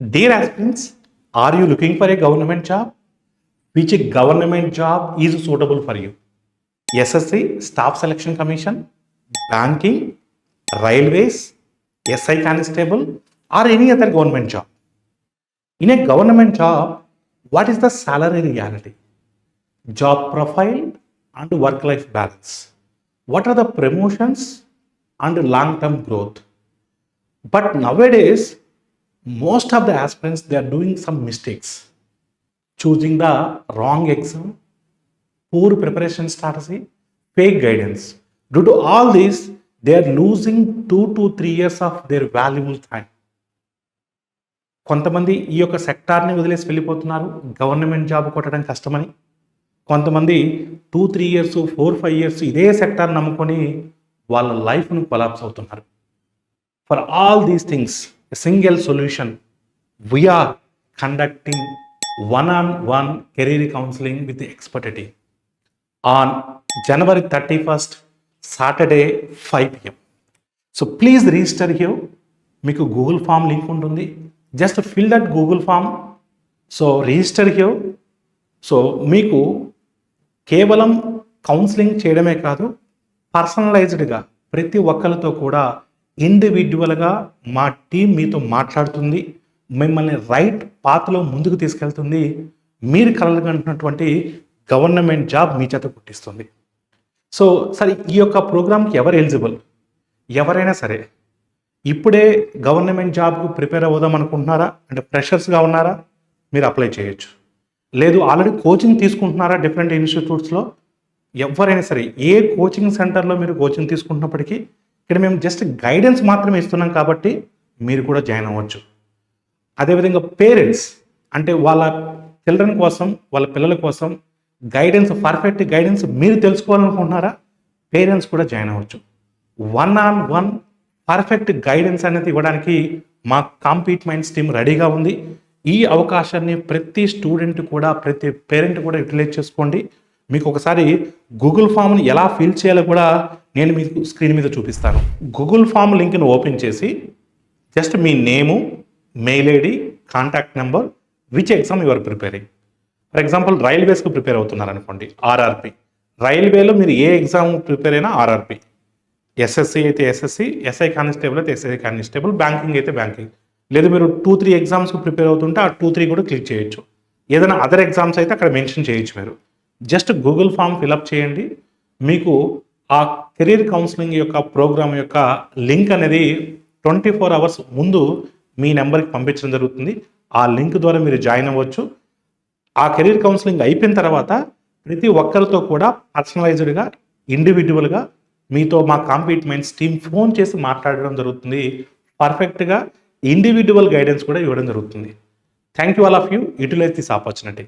Dear aspirants, are you looking for a government job? Which government job is suitable for you? SSC, Staff Selection Commission, Banking, Railways, SI Constable, or any other government job? In a government job, what is the salary reality? Job profile and work-life balance. What are the promotions and long-term growth? But nowadays, most of the aspirants, they are doing some mistakes, choosing the wrong exam, poor preparation strategy, fake guidance. Due to all this, they are losing 2 to 3 years of their valuable time. కొంతమంది ఈ యొక్క సెక్టార్ని వదిలేసి వెళ్ళిపోతున్నారు, government job కొట్టడం కష్టమని. కొంతమంది 2-3 years 4-5 years ఇదే sector నమ్ముకొని వాళ్ళ లైఫ్ను కొలాప్స్ అవుతున్నారు. For all these things a single solution, we are conducting one-on-one career counseling with the expert team on January 31st, Saturday, 5 p.m. So please register here. మీకు Google form link ఉంటుంది, just fill that Google form. So register here. So మీకు కేవలం counselling చేయడమే కాదు, పర్సనలైజ్డ్గా ప్రతి ఒక్కరితో కూడా ఇండివిజువల్గా మా టీం మీతో మాట్లాడుతుంది, మిమ్మల్ని రైట్ పాత్లో ముందుకు తీసుకెళ్తుంది, మీరు కలగంటున్నటువంటి గవర్నమెంట్ జాబ్ మీ చేత పుట్టిస్తుంది. సో సరే, ఈ యొక్క ప్రోగ్రామ్కి ఎవరు ఎలిజిబుల్? ఎవరైనా సరే. ఇప్పుడే గవర్నమెంట్ జాబ్కు ప్రిపేర్ అవుదాం అనుకుంటున్నారా అంటే ఫ్రెషర్స్గా ఉన్నారా, మీరు అప్లై చేయొచ్చు. లేదు ఆల్రెడీ కోచింగ్ తీసుకుంటున్నారా డిఫరెంట్ ఇన్స్టిట్యూట్స్లో, ఎవరైనా సరే, ఏ కోచింగ్ సెంటర్లో మీరు కోచింగ్ తీసుకుంటున్నప్పటికీ ఇక్కడ మేము జస్ట్ గైడెన్స్ మాత్రమే ఇస్తున్నాం కాబట్టి మీరు కూడా జాయిన్ అవ్వచ్చు. అదేవిధంగా పేరెంట్స్, అంటే వాళ్ళ చిల్డ్రన్ కోసం, వాళ్ళ పిల్లల కోసం గైడెన్స్, పర్ఫెక్ట్ గైడెన్స్ మీరు తెలుసుకోవాలనుకుంటున్నారా, పేరెంట్స్ కూడా జాయిన్ అవ్వచ్చు. 1-on-1 పర్ఫెక్ట్ గైడెన్స్ అనేది ఇవ్వడానికి మా కాంపీట్ మైండ్స్ టీమ్ రెడీగా ఉంది. ఈ అవకాశాన్ని ప్రతి స్టూడెంట్ కూడా, ప్రతి పేరెంట్ కూడా యూటిలైజ్ చేసుకోండి. మీకు ఒకసారి గూగుల్ ఫామ్ని ఎలా ఫిల్ చేయాలో కూడా నేను మీకు స్క్రీన్ మీద చూపిస్తాను. గూగుల్ ఫామ్ లింక్ని ఓపెన్ చేసి జస్ట్ మీ name, mail ID, contact number, which exam your preparing. For example రైల్వేస్కి ప్రిపేర్ అవుతున్నారు అనుకోండి, ఆర్ఆర్పి. రైల్వేలో మీరు ఏ ఎగ్జామ్ ప్రిపేర్ అయినా ఆర్ఆర్పి, ఎస్ఎస్సి అయితే ఎస్ఎస్సి, ఎస్ఐ కానిస్టేబుల్ అయితే ఎస్ఐ కానిస్టేబుల్, బ్యాంకింగ్ అయితే బ్యాంకింగ్. లేదు మీరు 2-3 ఎగ్జామ్స్కి ప్రిపేర్ అవుతుంటే ఆ 2-3 కూడా క్లిక్ చేయొచ్చు. ఏదైనా అదర్ ఎగ్జామ్స్ అయితే అక్కడ మెన్షన్ చేయొచ్చు. మీరు జస్ట్ గూగుల్ ఫామ్ ఫిలప్ చేయండి. మీకు ఆ కెరీర్ కౌన్సిలింగ్ యొక్క ప్రోగ్రామ్ యొక్క లింక్ అనేది 24 అవర్స్ ముందు మీ నెంబర్కి పంపించడం జరుగుతుంది. ఆ లింక్ ద్వారా మీరు జాయిన్ అవ్వచ్చు. ఆ కెరీర్ కౌన్సిలింగ్ అయిపోయిన తర్వాత ప్రతి ఒక్కరితో కూడా పర్సనలైజ్డ్గా, ఇండివిజువల్గా మీతో మా కాంపీట్ మైండ్స్ టీమ్ ఫోన్ చేసి మాట్లాడడం జరుగుతుంది. పర్ఫెక్ట్గా ఇండివిజువల్ గైడెన్స్ కూడా ఇవ్వడం జరుగుతుంది. Thank you all of you. Utilise this opportunity.